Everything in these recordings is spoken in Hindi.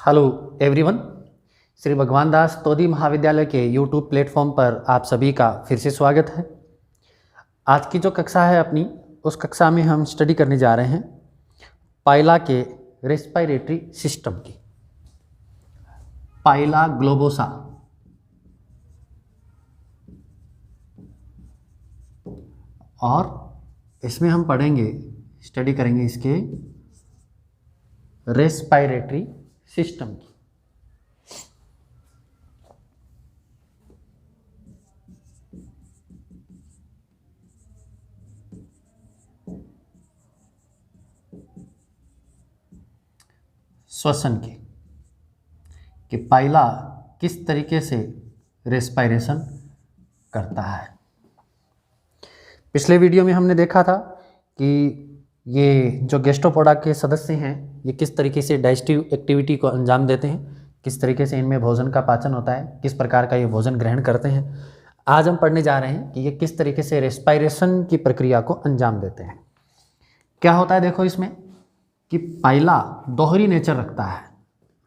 Hello everyone. श्री भगवान दास तोदी महाविद्यालय के यूट्यूब प्लेटफॉर्म पर आप सभी का फिर से स्वागत है। आज की जो कक्षा है अपनी, उस कक्षा में हम स्टडी करने जा रहे हैं पाइला के रेस्पिरेटरी सिस्टम की, पाइला ग्लोबोसा। और इसमें हम पढ़ेंगे, स्टडी करेंगे इसके रेस्पिरेटरी सिस्टम की। श्वसन की, कि पाइला किस तरीके से रेस्पिरेशन करता है। पिछले वीडियो में हमने देखा था कि ये जो गैस्ट्रोपोडा के सदस्य हैं, ये किस तरीके से डाइजेस्टिव एक्टिविटी को अंजाम देते हैं, किस तरीके से इनमें भोजन का पाचन होता है, किस प्रकार का ये भोजन ग्रहण करते हैं। आज हम पढ़ने जा रहे हैं कि ये किस तरीके से रेस्पिरेशन की प्रक्रिया को अंजाम देते हैं। क्या होता है, देखो इसमें कि पाइला दोहरी नेचर रखता है।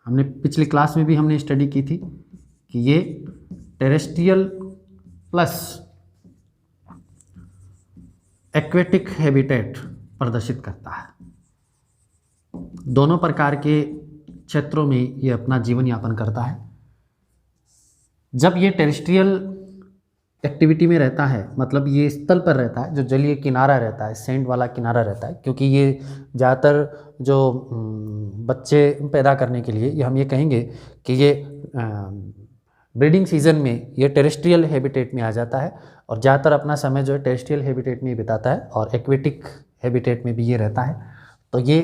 हमने पिछली क्लास में भी हमने स्टडी की थी कि ये टेरेस्ट्रियल प्लस एक्वेटिक हैबिटेट प्रदर्शित करता है। दोनों प्रकार के क्षेत्रों में ये अपना जीवन यापन करता है। जब ये टेरेस्ट्रियल एक्टिविटी में रहता है, मतलब ये स्थल पर रहता है, जो जलीय किनारा रहता है, सैंड वाला किनारा रहता है, क्योंकि ये ज़्यादातर जो बच्चे पैदा करने के लिए, ये हम ये कहेंगे कि ये ब्रीडिंग सीजन में ये टेरेस्ट्रियल हैबिटेट में आ जाता है और ज़्यादातर अपना समय जो है टेरेस्ट्रियल हैबिटेट में बिताता है और एक्वेटिक हैबिटेट में भी ये रहता है। तो ये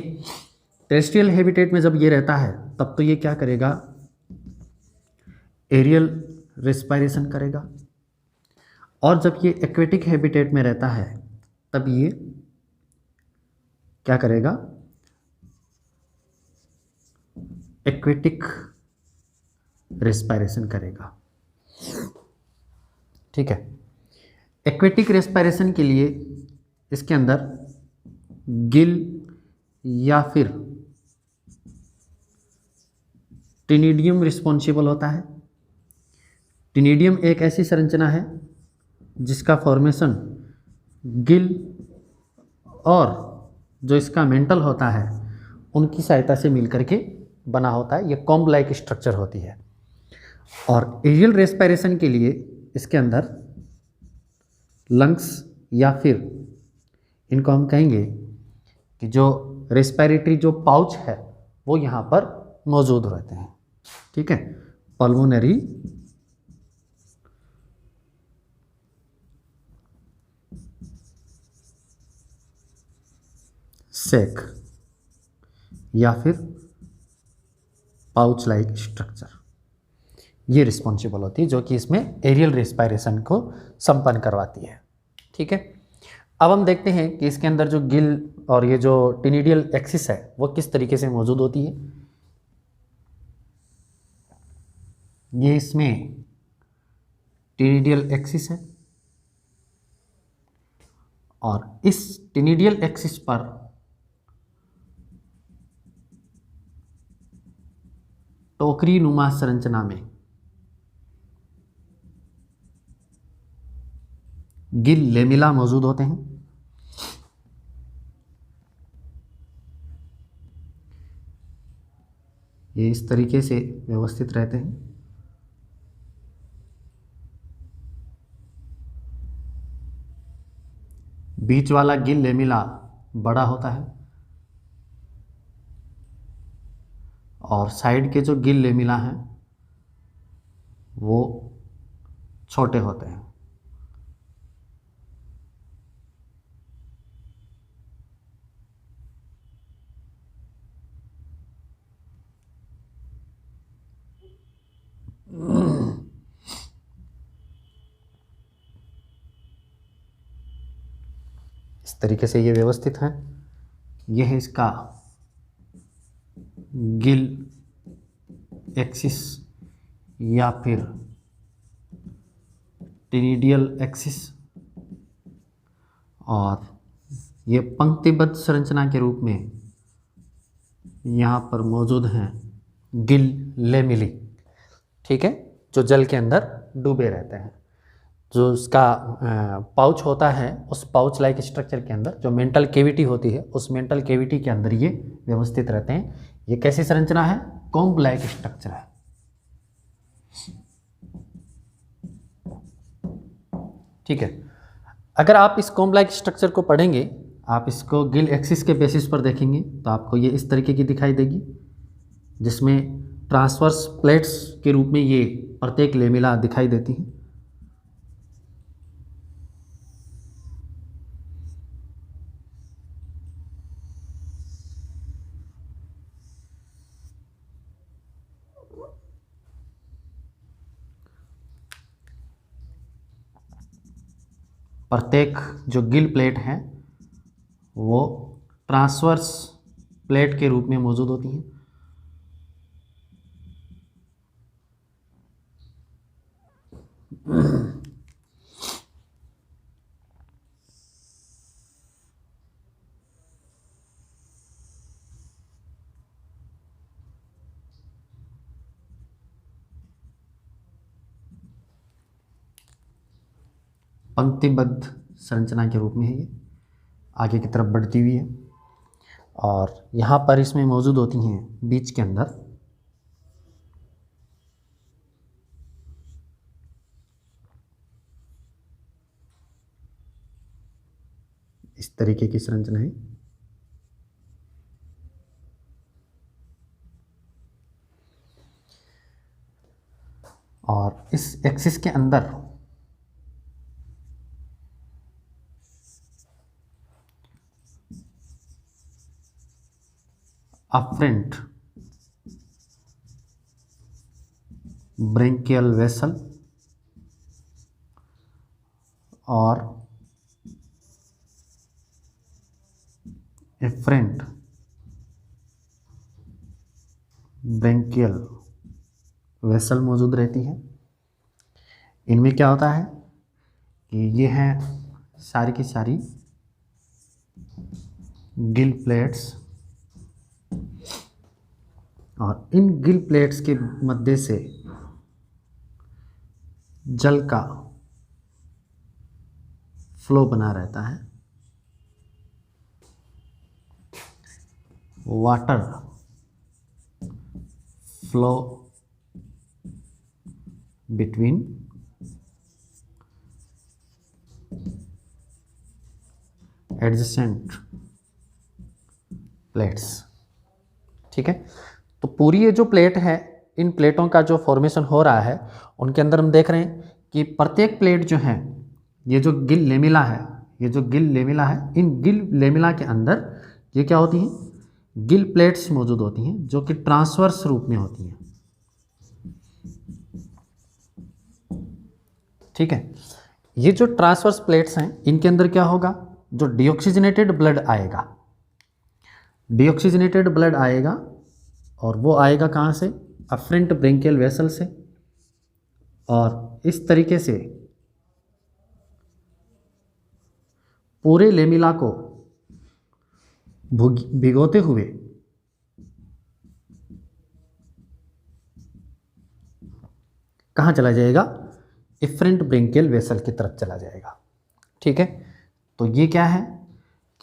टेरेस्ट्रियल हैबिटेट में जब ये रहता है तब तो ये क्या करेगा, एरियल रेस्पिरेशन करेगा। और जब ये एक्वेटिक हैबिटेट में रहता है तब ये क्या करेगा, एक्वेटिक रेस्पिरेशन करेगा। ठीक है। एक्वेटिक रेस्पिरेशन के लिए इसके अंदर गिल या फिर टिनिडियम रिस्पॉन्सिबल होता है। टिनिडियम एक ऐसी संरचना है जिसका फॉर्मेशन गिल और जो इसका मेंटल होता है उनकी सहायता से मिलकर के बना होता है। ये कॉम्ब लाइक स्ट्रक्चर होती है। और एरियल रेस्पिरेशन के लिए इसके अंदर लंग्स या फिर इनको हम कहेंगे कि जो रेस्पिरेटरी जो पाउच है वो यहाँ पर मौजूद रहते हैं। ठीक है। पल्मोनरी सैक या फिर पाउच लाइक स्ट्रक्चर, ये रिस्पॉन्सिबल होती है जो कि इसमें एरियल रेस्पिरेशन को संपन्न करवाती है। ठीक है। अब हम देखते हैं कि इसके अंदर जो गिल और ये जो टिनिडियल एक्सिस है वो किस तरीके से मौजूद होती है। ये इसमें टिनिडियल एक्सिस है और इस टिनिडियल एक्सिस पर टोकरी नुमा संरचना में गिल लेमिला मौजूद होते हैं। ये इस तरीके से व्यवस्थित रहते हैं। बीच वाला गिल लेमिला बड़ा होता है और साइड के जो गिल लेमिला हैं वो छोटे होते हैं। इस तरीके से ये व्यवस्थित हैं। यह है इसका गिल एक्सिस या फिर टिनिडियल एक्सिस, और ये पंक्तिबद्ध संरचना के रूप में यहाँ पर मौजूद हैं गिल लेमिली, ठीक है, जो जल के अंदर डूबे रहते हैं। जो उसका पाउच होता है, उस पाउच लाइक स्ट्रक्चर के अंदर जो मेंटल केविटी होती है, उस मेंटल केविटी के अंदर ये व्यवस्थित रहते हैं। ये कैसी संरचना है? कॉम्ब लाइक स्ट्रक्चर है। ठीक है, अगर आप इस कॉम्ब लाइक स्ट्रक्चर को पढ़ेंगे, आप इसको गिल एक्सिस के बेसिस पर देखेंगे तो आपको ये इस तरीके की दिखाई देगी, जिसमें ट्रांसवर्स प्लेट्स के रूप में ये प्रत्येक लेमिला दिखाई देती हैं। प्रत्येक जो गिल प्लेट हैं वो ट्रांसवर्स प्लेट के रूप में मौजूद होती हैं। पंक्तिबद्ध संरचना के रूप में है, ये आगे की तरफ बढ़ती हुई है और यहाँ पर इसमें मौजूद होती हैं बीच के अंदर इस तरीके की संरचना है। और इस एक्सिस के अंदर अफ्रेंट ब्रेंकियल वेसल और एफरेंट ब्रेंकियल वेसल मौजूद रहती है। इनमें क्या होता है कि ये हैं सारी की सारी गिल प्लेट्स, और इन गिल प्लेट्स के मध्य से जल का फ्लो बना रहता है। Water flow between adjacent plates, ठीक है। तो पूरी ये जो प्लेट है, इन प्लेटों का जो फॉर्मेशन हो रहा है, उनके अंदर हम देख रहे हैं कि प्रत्येक प्लेट जो है, ये जो गिल लेमिला है, ये जो गिल लेमिला है, इन गिल लेमिला के अंदर ये क्या होती हैं? गिल प्लेट्स मौजूद होती हैं, जो कि ट्रांसवर्स रूप में होती हैं, ठीक है। ये जो ट्रांसवर्स प्लेट्स हैं, इनके अंदर क्या होगा? जो डीऑक्सीजनेटेड ब्लड आएगा, डीऑक्सीजनेटेड ब्लड आएगा, और वो आएगा कहाँ से? अफ्रेंट ब्रेंकियल वेसल से, और इस तरीके से पूरे लेमिला को भिगोते हुए कहाँ चला जाएगा? एफरेंट ब्रेंकियल वेसल की तरफ चला जाएगा, ठीक है। तो ये क्या है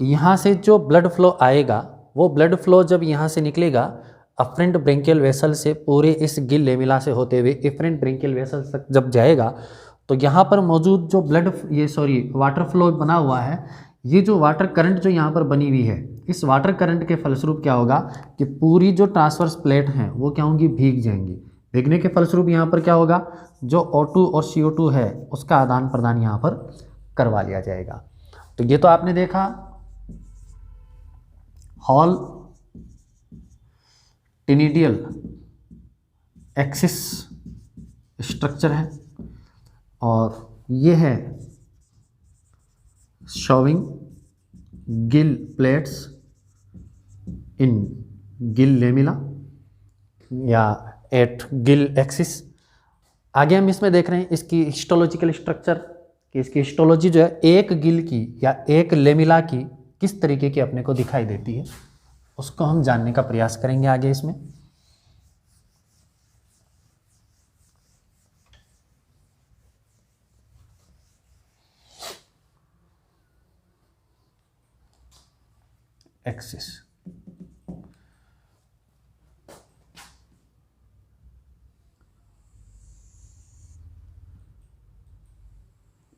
कि यहाँ से जो ब्लड फ्लो आएगा, वो ब्लड फ्लो जब यहाँ से निकलेगा अफ्रेंट ब्रेंकियल वेसल से, पूरे इस गिल लेमिला से होते हुए एफरेंट ब्रेंकियल वेसल तक जब जाएगा, तो यहाँ पर मौजूद जो वाटर फ्लो बना हुआ है, ये जो वाटर करंट जो यहाँ पर बनी हुई है, इस वाटर करंट के फलस्वरूप क्या होगा कि पूरी जो ट्रांसवर्स प्लेट हैं वो क्या होंगी? भीग जाएंगी। भीगने के फलस्वरूप यहाँ पर क्या होगा? जो O2 और CO2 है, उसका आदान प्रदान यहाँ पर करवा लिया जाएगा। तो ये तो आपने देखा हॉल टिनिडियल एक्सिस स्ट्रक्चर है, और ये है शोविंग गिल प्लेट्स इन गिल लेमिला या एट गिल एक्सिस। आगे हम इसमें देख रहे हैं इसकी हिस्टोलॉजिकल स्ट्रक्चर, कि इसकी हिस्टोलॉजी जो है एक गिल की या एक लेमिला की किस तरीके की अपने को दिखाई देती है, उसको हम जानने का प्रयास करेंगे आगे इसमें। एक्सिस।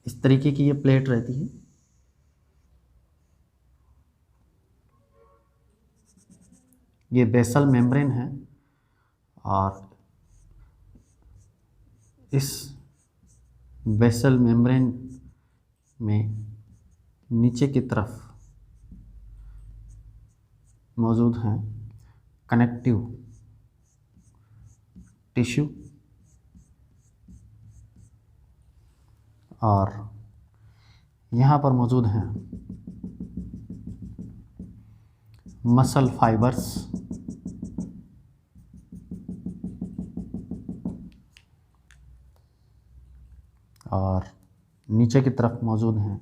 इस तरीके की ये प्लेट रहती है। ये बेसल मेम्ब्रेन है और इस बेसल मेम्ब्रेन में नीचे की तरफ मौजूद हैं कनेक्टिव टिश्यू और यहाँ पर मौजूद हैं मसल फाइबर्स और नीचे की तरफ मौजूद हैं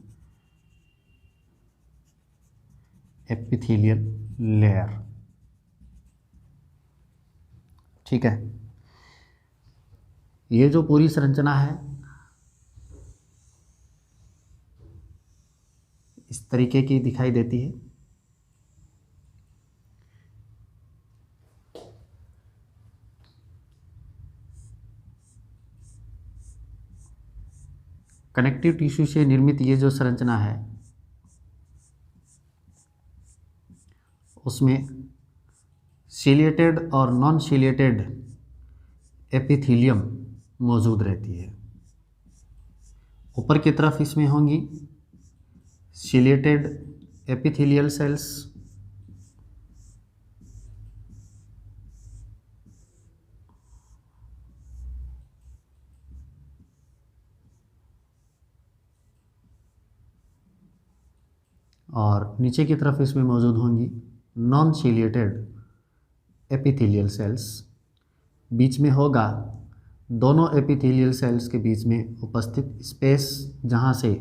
एपिथेलियल लेयर। ठीक है, ये जो पूरी संरचना है इस तरीके की दिखाई देती है। कनेक्टिव टिश्यू से निर्मित ये जो संरचना है उसमें सिलिएटेड और नॉन सिलिएटेड एपिथेलियम मौजूद रहती है। ऊपर की तरफ इसमें होंगी सिलिएटेड एपिथेलियल सेल्स और नीचे की तरफ इसमें मौजूद होंगी नॉन सिलिएटेड एपिथेलियल सेल्स। बीच में होगा दोनों एपिथेलियल सेल्स के बीच में उपस्थित स्पेस जहाँ से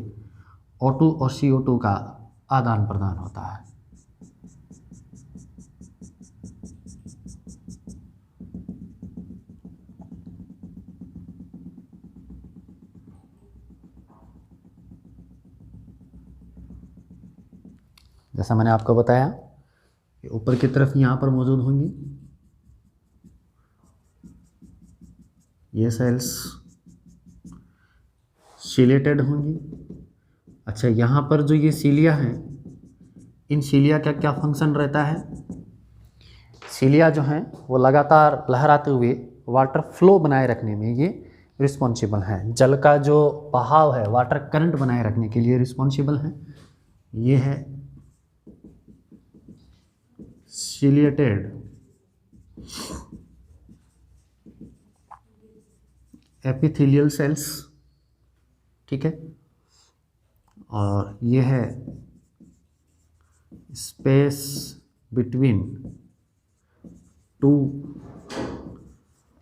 O2 और CO2 का आदान प्रदान होता है। जैसा मैंने आपको बताया कि ऊपर की तरफ यहाँ पर मौजूद होंगी ये सेल्स सिलिएटेड होंगी। अच्छा, यहाँ पर जो ये सीलिया हैं, इन सीलिया का क्या फंक्शन रहता है? सीलिया जो हैं वो लगातार लहराते हुए वाटर फ्लो बनाए रखने में ये रिस्पॉन्सिबल हैं। जल का जो बहाव है, वाटर करंट बनाए रखने के लिए रिस्पॉन्सिबल हैं। ये है सिलिएटेड एपिथेलियल सेल्स। ठीक है, और ये है space between two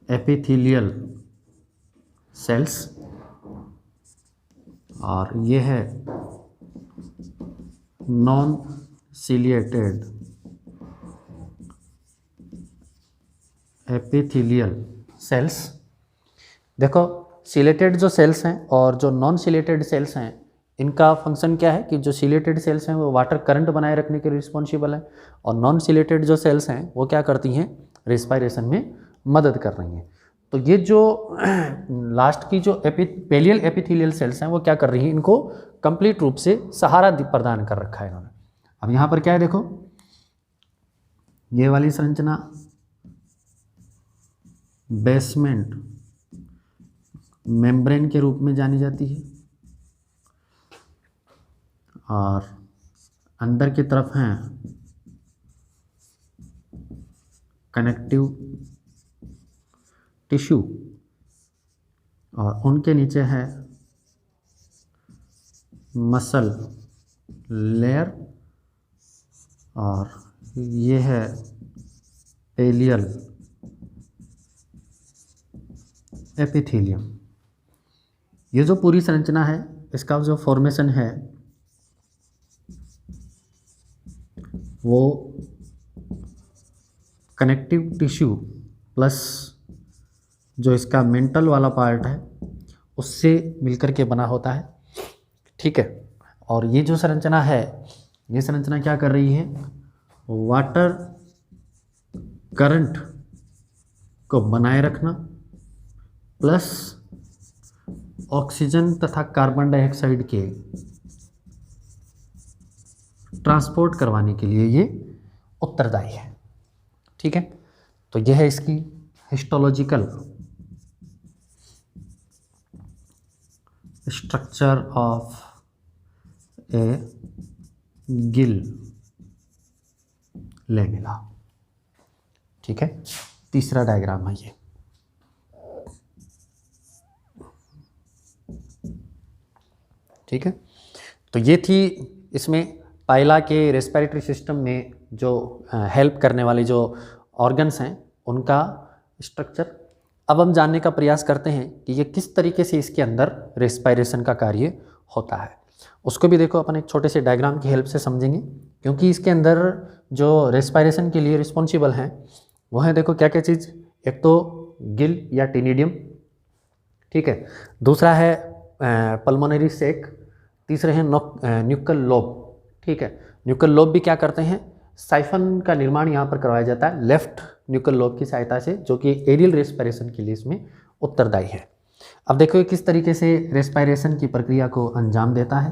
epithelial cells और ये है नॉन सिलिएटेड एपिथेलियल सेल्स। देखो, सिलेटेड जो सेल्स हैं और जो नॉन सिलेटेड सेल्स हैं इनका फंक्शन क्या है कि जो सिलेटेड सेल्स हैं वो वाटर करंट बनाए रखने के रिस्पॉन्सिबल हैं और नॉन सिलेटेड जो सेल्स हैं वो क्या करती हैं, रेस्पिरेशन में मदद कर रही हैं। तो ये जो लास्ट की जो पेलियल एपिथेलियल सेल्स हैं वो क्या कर रही हैं, इनको कंप्लीट रूप से सहारा प्रदान कर रखा है इन्होंने। अब यहाँ पर क्या है, देखो ये वाली संरचना बेसमेंट मेम्ब्रेन के रूप में जानी जाती है और अंदर की तरफ हैं कनेक्टिव टिश्यू और उनके नीचे है मसल लेयर और ये है पेलियल एपिथेलियम। ये जो पूरी संरचना है इसका जो फॉर्मेशन है वो कनेक्टिव टिश्यू प्लस जो इसका मेंटल वाला पार्ट है उससे मिलकर के बना होता है। ठीक है, और ये जो संरचना है, ये संरचना क्या कर रही है, वाटर करंट को बनाए रखना प्लस ऑक्सीजन तथा कार्बन डाइऑक्साइड के ट्रांसपोर्ट करवाने के लिए ये उत्तरदायी है। ठीक है, तो यह है इसकी histological structure of A Gill lamella. ठीक है, तीसरा डायग्राम है ये। ठीक है, तो ये थी इसमें पाइला के रेस्पिरेटरी सिस्टम में जो हेल्प करने वाले जो ऑर्गन्स हैं उनका स्ट्रक्चर। अब हम जानने का प्रयास करते हैं कि ये किस तरीके से इसके अंदर रेस्पिरेशन का कार्य होता है। उसको भी देखो अपन एक छोटे से डायग्राम की हेल्प से समझेंगे, क्योंकि इसके अंदर जो रेस्पिरेशन के लिए रिस्पॉन्सिबल हैं वो है, देखो क्या क्या चीज़। एक तो गिल या टिनिडियम, ठीक है, दूसरा है पल्मोनरी सेक, तीसरे हैं न्यूकल लोब। ठीक है, न्यूकल लोब भी क्या करते हैं, साइफन का निर्माण यहाँ पर करवाया जाता है लेफ्ट न्यूकल लोब की सहायता से, जो कि एरियल रेस्पिरेशन के लिए इसमें उत्तरदायी है। अब देखो किस तरीके से रेस्पिरेशन की प्रक्रिया को अंजाम देता है।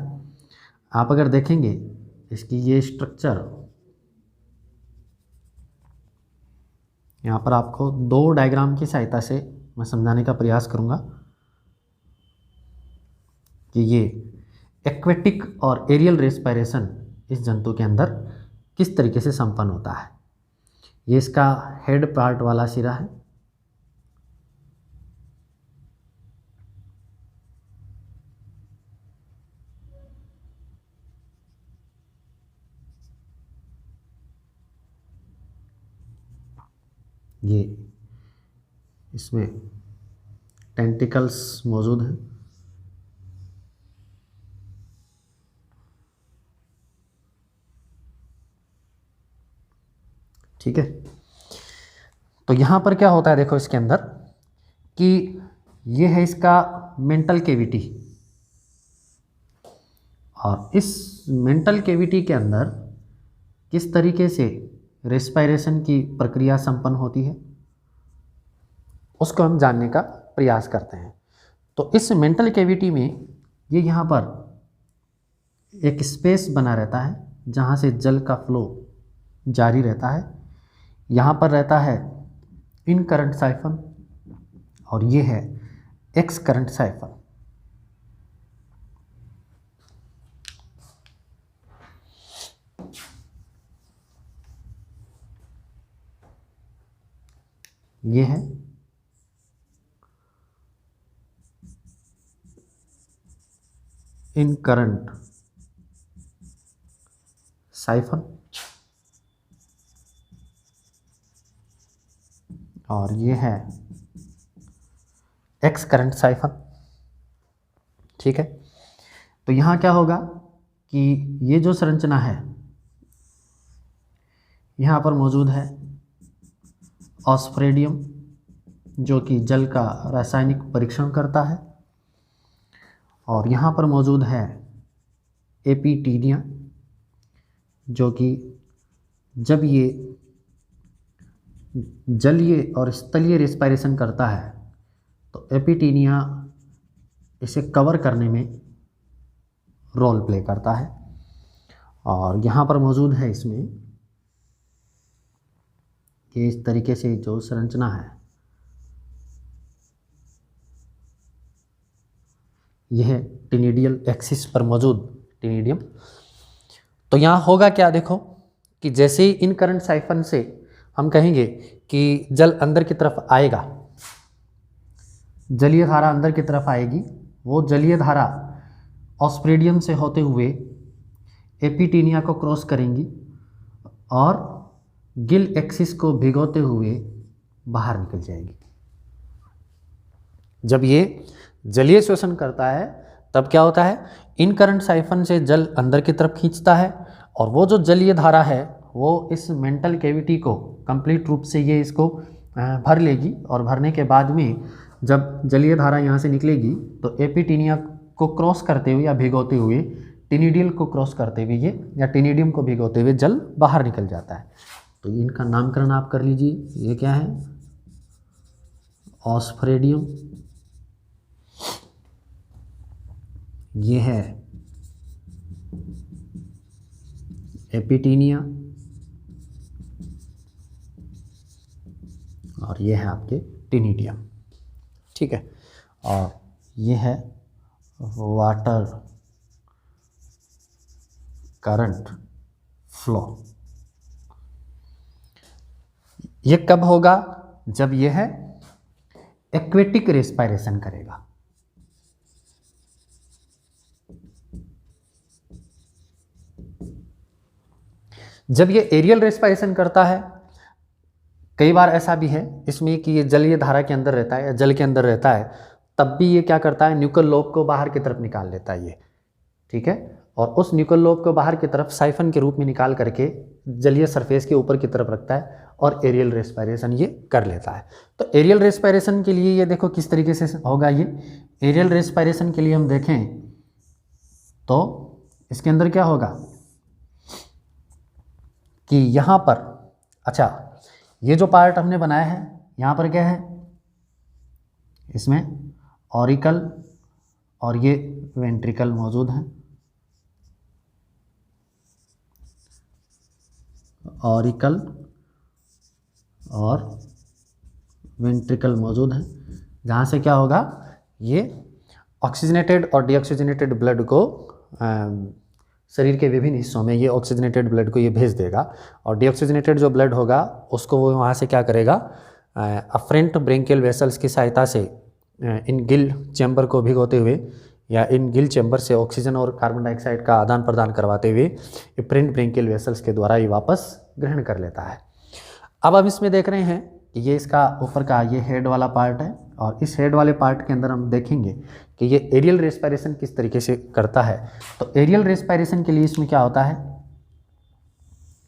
आप अगर देखेंगे इसकी ये स्ट्रक्चर, यहाँ पर आपको दो डायग्राम की सहायता से मैं समझाने का प्रयास करूँगा कि ये एक्वेटिक और एरियल रेस्पिरेशन इस जंतु के अंदर किस तरीके से संपन्न होता है। ये इसका हेड पार्ट वाला सिरा है, ये इसमें टेंटिकल्स मौजूद हैं। ठीक है, तो यहाँ पर क्या होता है, देखो इसके अंदर कि ये है इसका मेंटल कैविटी, और इस मेंटल कैविटी के अंदर किस तरीके से रेस्पिरेशन की प्रक्रिया संपन्न होती है उसको हम जानने का प्रयास करते हैं। तो इस मेंटल कैविटी में ये यहाँ पर एक स्पेस बना रहता है जहाँ से जल का फ्लो जारी रहता है। यहाँ पर रहता है इन करंट साइफन और ये है एक्स करंट साइफन। ये है इन करंट साइफन और ये है एक्स करंट साइफन। ठीक है, तो यहाँ क्या होगा कि ये जो संरचना है यहाँ पर मौजूद है ऑस्फ्रेडियम, जो कि जल का रासायनिक परीक्षण करता है, और यहाँ पर मौजूद है एपिटीनिया, जो कि जब ये जलीय और स्थलीय रेस्पिरेशन करता है तो एपिटीनिया इसे कवर करने में रोल प्ले करता है। और यहाँ पर मौजूद है इसमें कि इस तरीके से जो संरचना है यह टिनिडियल एक्सिस पर मौजूद टिनिडियम। तो यहाँ होगा क्या, देखो कि जैसे ही इन करंट साइफन से हम कहेंगे कि जल अंदर की तरफ आएगा, जलीय धारा अंदर की तरफ आएगी, वो जलीय धारा ऑस्फ्रेडियम से होते हुए एपिटीनिया को क्रॉस करेंगी और गिल एक्सिस को भिगोते हुए बाहर निकल जाएगी। जब ये जलीय श्वसन करता है तब क्या होता है, इन करंट साइफन से जल अंदर की तरफ खींचता है और वो जो जलीय धारा है वो इस मेंटल कैविटी को कंप्लीट रूप से ये इसको भर लेगी, और भरने के बाद में जब जलीय धारा यहाँ से निकलेगी तो एपिटीनिया को क्रॉस करते हुए या भिगोते हुए टिनिडियल को क्रॉस करते हुए ये या टिनिडियम को भिगोते हुए जल बाहर निकल जाता है। तो इनका नामकरण आप कर लीजिए, ये क्या है, ऑस्फरेडियम, ये है एपिटीनिया, और ये है आपके टिनिडियम, ठीक है। और ये है वाटर करंट फ्लो। ये कब होगा, जब यह है एक्वेटिक रेस्पिरेशन करेगा। जब ये एरियल रेस्पिरेशन करता है, कई बार ऐसा भी है इसमें कि ये जलीय धारा के अंदर रहता है या जल के अंदर रहता है, तब भी ये क्या करता है, न्यूकल लोब को बाहर की तरफ निकाल लेता है ये, ठीक है। और उस न्यूकल लोब को बाहर की तरफ साइफन के रूप में निकाल करके जलीय सरफेस के ऊपर की तरफ रखता है और एरियल रेस्पिरेशन ये कर लेता है। तो एरियल रेस्पिरेशन के लिए ये देखो किस तरीके से होगा। ये एरियल रेस्पिरेशन के लिए हम देखें तो इसके अंदर क्या होगा कि यहाँ पर, अच्छा ये जो पार्ट हमने बनाया है यहाँ पर क्या है, इसमें ऑरिकल और ये वेंट्रिकल मौजूद हैं, ऑरिकल और वेंट्रिकल मौजूद हैं, जहाँ से क्या होगा, ये ऑक्सीजनेटेड और डीऑक्सीजनेटेड ब्लड को शरीर के विभिन्न हिस्सों में ये ऑक्सीजनेटेड ब्लड को ये भेज देगा, और डीऑक्सीजनेटेड जो ब्लड होगा उसको वो वहाँ से क्या करेगा, अफरेंट ब्रेंकियल वेसल्स की सहायता से इन गिल चैम्बर को भिगोते हुए या इन गिल चैम्बर से ऑक्सीजन और कार्बन डाइऑक्साइड का आदान प्रदान करवाते हुए अफरेंट ब्रेंकियल वेसल्स के द्वारा ये वापस ग्रहण कर लेता है। अब हम इसमें देख रहे हैं कि ये इसका ऊपर का ये हेड वाला पार्ट है, और इस हेड वाले पार्ट के अंदर हम देखेंगे कि ये एरियल रेस्पिरेशन किस तरीके से करता है। तो एरियल रेस्पिरेशन के लिए इसमें क्या होता है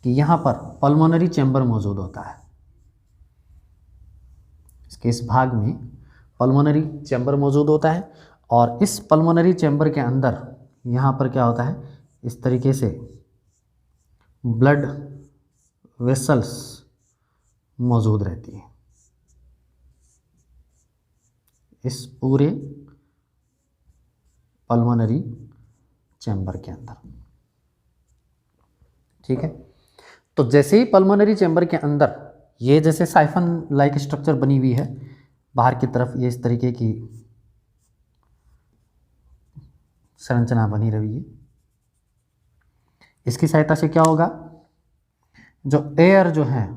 कि यहाँ पर पल्मोनरी चैम्बर मौजूद होता है, इसके इस भाग में पल्मोनरी चैम्बर मौजूद होता है, और इस पल्मोनरी चैम्बर के अंदर यहाँ पर क्या होता है, इस तरीके से ब्लड वेसल्स मौजूद रहती है इस पूरे पल्मोनरी चैम्बर के अंदर, ठीक है। तो जैसे ही पल्मोनरी चैम्बर के अंदर ये जैसे साइफन लाइक स्ट्रक्चर बनी हुई है बाहर की तरफ, ये इस तरीके की संरचना बनी रही है, इसकी सहायता से क्या होगा, जो एयर जो है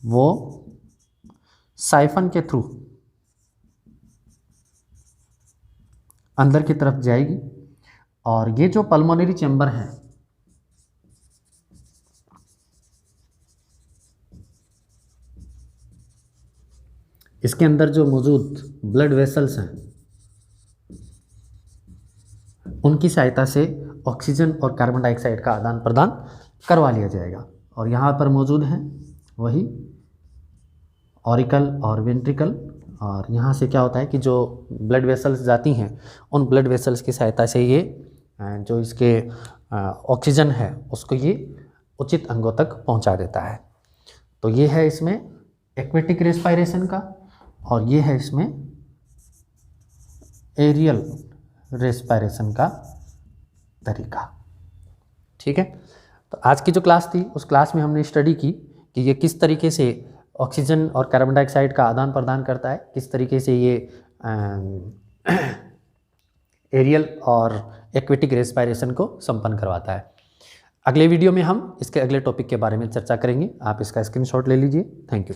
वो साइफन के थ्रू अंदर की तरफ जाएगी, और ये जो पल्मोनरी चैम्बर है इसके अंदर जो मौजूद ब्लड वेसल्स हैं उनकी सहायता से ऑक्सीजन और कार्बन डाइऑक्साइड का आदान प्रदान करवा लिया जाएगा। और यहाँ पर मौजूद हैं वही ऑरिकल और वेंट्रिकल, और यहाँ से क्या होता है कि जो ब्लड वेसल्स जाती हैं उन ब्लड वेसल्स की सहायता से ये जो इसके ऑक्सीजन है उसको ये उचित अंगों तक पहुँचा देता है। तो ये है इसमें एक्वेटिक रेस्पिरेशन का, और ये है इसमें एरियल रेस्पिरेशन का तरीका, ठीक है। तो आज की जो क्लास थी उस क्लास में हमने स्टडी की कि ये किस तरीके से ऑक्सीजन और कार्बन डाइऑक्साइड का आदान प्रदान करता है, किस तरीके से ये एरियल और एक्वेटिक रेस्पिरेशन को संपन्न करवाता है। अगले वीडियो में हम इसके अगले टॉपिक के बारे में चर्चा करेंगे। आप इसका स्क्रीनशॉट ले लीजिए। Thank you.